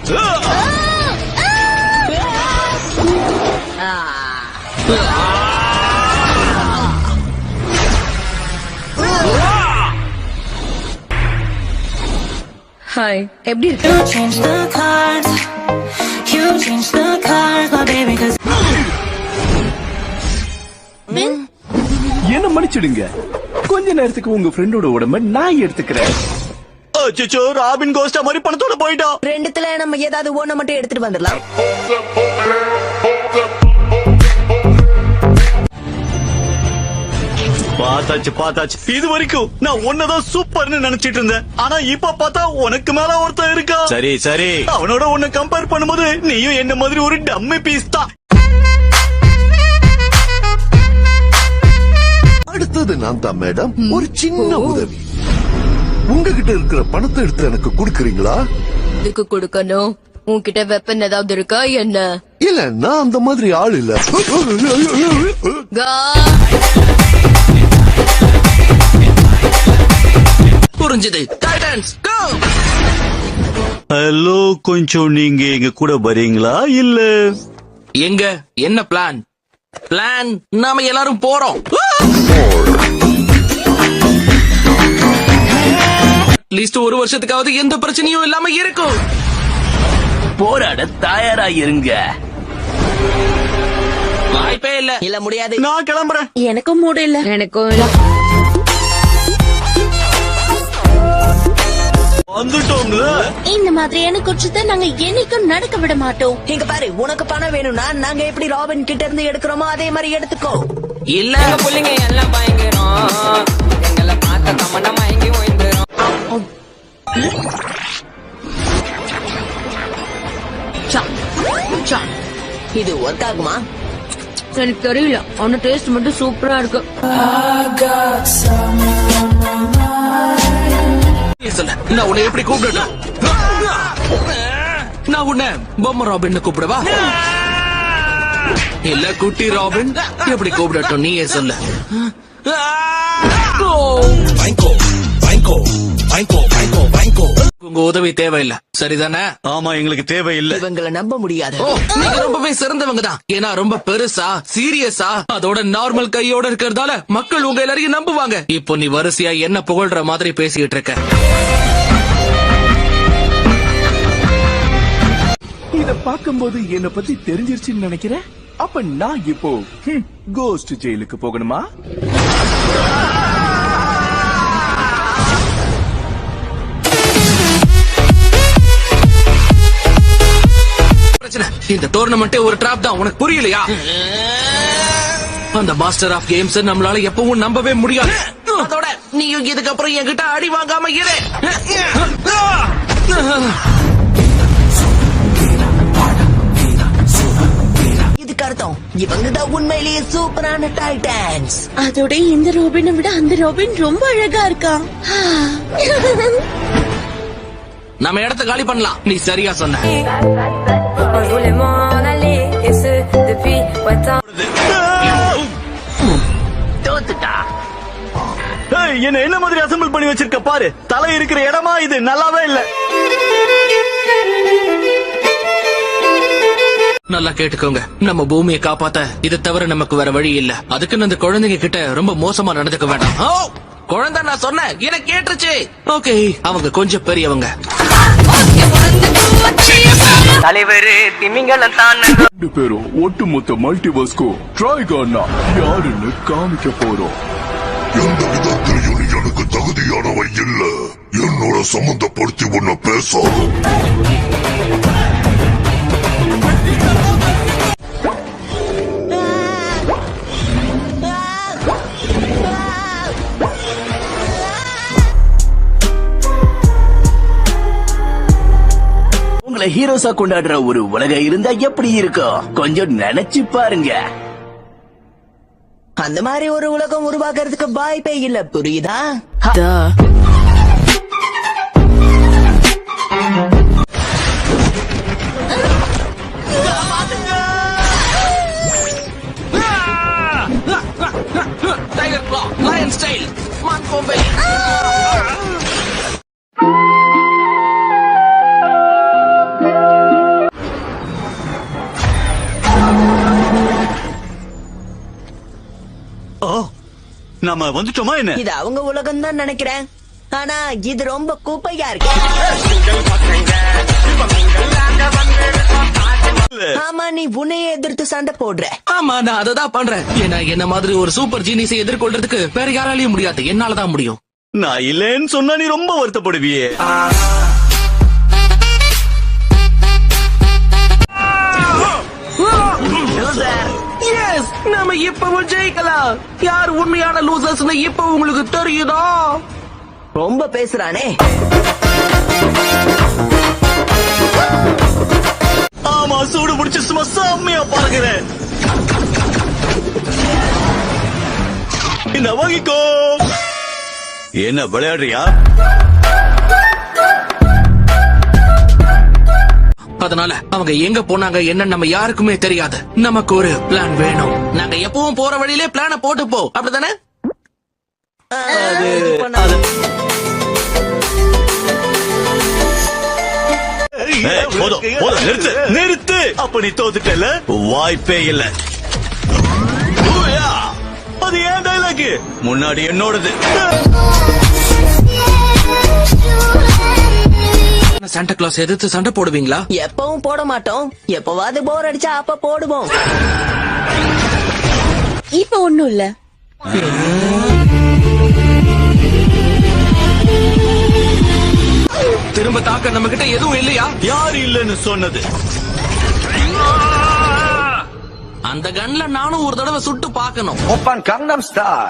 Hi, எப்படி இருக்கு? என்ன மன்னிச்சிடுங்க, கொஞ்ச நேரத்துக்கு உங்க ஃப்ரெண்டோட உடம்ப நான் எடுத்துக்கிறேன். அச்சோ, ராபின் கோஸ்டா மாதிரி பணத்தோட போயிட்டான். ரெண்டுத்துல நம்ம ஏதாவது ஒண்ண மட்டும் எடுத்துட்டு வந்துடலாம். பார்த்தாச்சு. இது வரைக்கும் நான் ஒன்னதான் சூப்பர்னு நினைச்சிட்டு இருந்தேன். ஆனா இப்ப பார்த்தா உனக்கு மேல ஒருத்தன் இருக்கா. சரி அவனோட உன்னை கம்பேர் பண்ணும்போது நீயும் என்ன மாதிரி ஒரு டம்மி பீஸ் தான். அடுத்தது நான் தான் மேடம். ஒரு சின்ன உதவி, உங்ககிட்ட இருக்கிற பணத்தை எடுத்து எனக்கு கொடுக்கறீங்களா? இதுக்கு கொடுக்கணும். உன்கிட்ட வெப்பன் ஏதாவது இருக்கா என்ன? இல்ல, நான் அந்த மாதிரி ஆள் இல்ல. புரிஞ்சது. டைட்டன்ஸ் கோ. ஹலோ, கொஞ்சம் நீங்க எங்க கூட வரீங்களா? இல்ல எங்க என்ன பிளான்? நாம எல்லாரும் போறோம். அட்லீஸ்ட் ஒரு வருஷத்துக்காவது எந்த பிரச்சனையும் இல்லாம இருக்கும். போராட தயாரா இருங்க. வாய்ப்பே இல்ல முடியாது. நான் கிளம்புறேன். எனக்கும் மூடு இல்ல. எனக்கும் இல்ல. வந்துட்டோம்ல. இந்த மாதிரியான குற்றத்தை நாங்க என்னைக்கும் நடக்க விட மாட்டோம். இங்க பாரு, உனக்கு பணம் வேணும்னா நாங்க எப்படி ராபின் கிட்ட இருந்து எடுக்கிறோமோ அதே மாதிரி எடுத்துக்கோ. இல்ல புள்ளிங்க எல்லாம் பயங்கரம். எங்களை பார்த்த தமன்னா மயங்கி ஓய்ந்துரும். இது ஒர்க் ஆகுமா? எனக்கு தெரியல. ஆனா டேஸ்ட் மட்டும் சூப்பரா இருக்கு. நான் உன்னை எப்படி கூப்பிடணும்? நான் உன்னை பொம்மை ராபின் கூப்பிடவா இல்ல குட்டி ராபின்? எப்படி கூப்பிடட்டும் நீயே சொல்ல. உங்க உதவி தேவையில்லை, சரிதானே? ஆமா, எங்களுக்கு தேவையில்லை. இவங்களை நம்ப முடியாது. நீங்க ரொம்பவே சிறந்தவங்க தான். ஏன்னா ரொம்ப பெருசா சீரியஸா அதோட நார்மல் கையோட இருக்கிறதால மக்கள் உங்க எல்லாரையும் நம்புவாங்க. இப்போ நீ வரிசையா என்ன புகழ்ற மாதிரி பேசிட்டு இருக்க. இத பாக்கும்போது என்ன பத்தி தெரிஞ்சிருச்சுன்னு நினைக்கிறேன். அப்ப நான் இப்போ கோஸ்ட் ஜெயிலுக்கு போகணுமா? இந்த டோர்னமெண்ட் ஒரு டிராப் தான், உனக்கு புரியலையா? அந்த மாஸ்டர் ஆஃப் கேம்ஸ் நம்மளால எப்பவும் நம்பவே முடியாது. அதோட நீயும் இதுக்கப்புறம் என்கிட்ட அடி வாங்காம இரு. இதுக்கு அர்த்தம் இவங்க தான் உண்மையிலேயே சூப்பரான டைட்டன்ஸ். அதோட இந்த ரோபினை விட அந்த ரோபின் ரொம்ப அழகா இருக்கான். நம்ம இடத்த காலி பண்ணலாம். நீ சரியா சொன்ன. என்ன என்ன மாதிரி அசம்பிள் பண்ணி வச்சிருக்க பாரு. தலை இருக்கிற இடமா இது? நல்லாவே இல்ல. நல்லா கேட்டுக்கோங்க, நம்ம பூமியை காப்பாத்த இதை தவிர நமக்கு வேற வழி இல்ல. அதுக்குன்னு அந்த குழந்தைங்க கிட்ட ரொம்ப மோசமா நடந்துக்க வேண்டாம். குழந்தை நான் சொன்னேன், எனக்கு கேட்டுருச்சு. ஓகே, அவங்க கொஞ்சம் பெரியவங்க. தலைவர் திமிங்கலம் தான். 2 பேரும் ஒட்டுமொத்த மல்டிவர்ஸ்க்கு ட்ரைகானா யாருன்னு காமிக்க போறோம். எந்த விதத்திலையும் நீ எனக்கு தகுதியானவை இல்ல. என்னோட சம்பந்தப்படுத்தி உன்னை பேசாது. உங்களை ஹீரோஸா கொண்டாடுற ஒரு உலகம் இருந்தா எப்படி இருக்கும்? கொஞ்சம் நினைச்சு பாருங்க. அந்த மாதிரி ஒரு உலகம் உருவாக்குறதுக்கு வாய்ப்பே இல்ல, புரியுதா? டைகர் கிளா, லயன் ஸ்டைல், மான் கோம்பை. நாம வந்துட்டோமா என்ன? இது அவங்க உலகம் தான் நினைக்கிறேன். ஆனா இது ரொம்ப குப்பையா இருக்கு. ஆமா, நீ உன்னையே எதிர்த்து சண்டை போடுற. ஆமா, நான் அததான் பண்றேன். ஏன்னா என்ன மாதிரி ஒரு சூப்பர் ஜீனியஸை எதிர்கொள்றதுக்கு வேற யாராலையும் முடியாது, என்னாலதான் முடியும். நான் இல்லன்னு சொன்னா நீ ரொம்ப வருத்தப்படுவியே. எஸ், நாம இப்பவும் ஜெயிக்கலாம். யார் உண்மையான லூசர்ஸ்னு இப்ப உங்களுக்கு தெரியுதா? ரொம்ப பேசுறானே. ஆமா, சூடு பிடிச்ச சும்மா செம்மையா பாக்குறேன். இந்த வாங்கிக்கோ. என்ன விளையாடுறியா? அதனால அவங்க எங்க போனாங்க என்ன நம்ம யாருக்குமே தெரியாது. நமக்கு ஒரு பிளான் வேணும். நாங்க எப்பவும் போற வழியிலே பிளான போட்டுப்போ, அப்படிதானே? போதும் போதும், நிறுத்து நிறுத்து. அப்ப நீ தோத்துட்டல, வாய்ப்பே இல்ல. ஊயா, அது ஏன் டைலாக்? முன்னாடி என்னோடது. சாண்டா கிளாஸ் எதிர்த்து சண்டை போடுவீங்களா? எப்பவும் போட மாட்டோம். எப்பவாவது போர் அடிச்சா அப்ப போடுவோம். இப்ப ஒண்ணும் இல்ல. திரும்ப தாக்க நம்ம கிட்ட எதுவும் இல்லையா? யாரு இல்லன்னு சொன்னது? அந்த கன்ல நானும் ஒரு தடவை சுட்டு பார்க்கணும். 오빤 강남스타일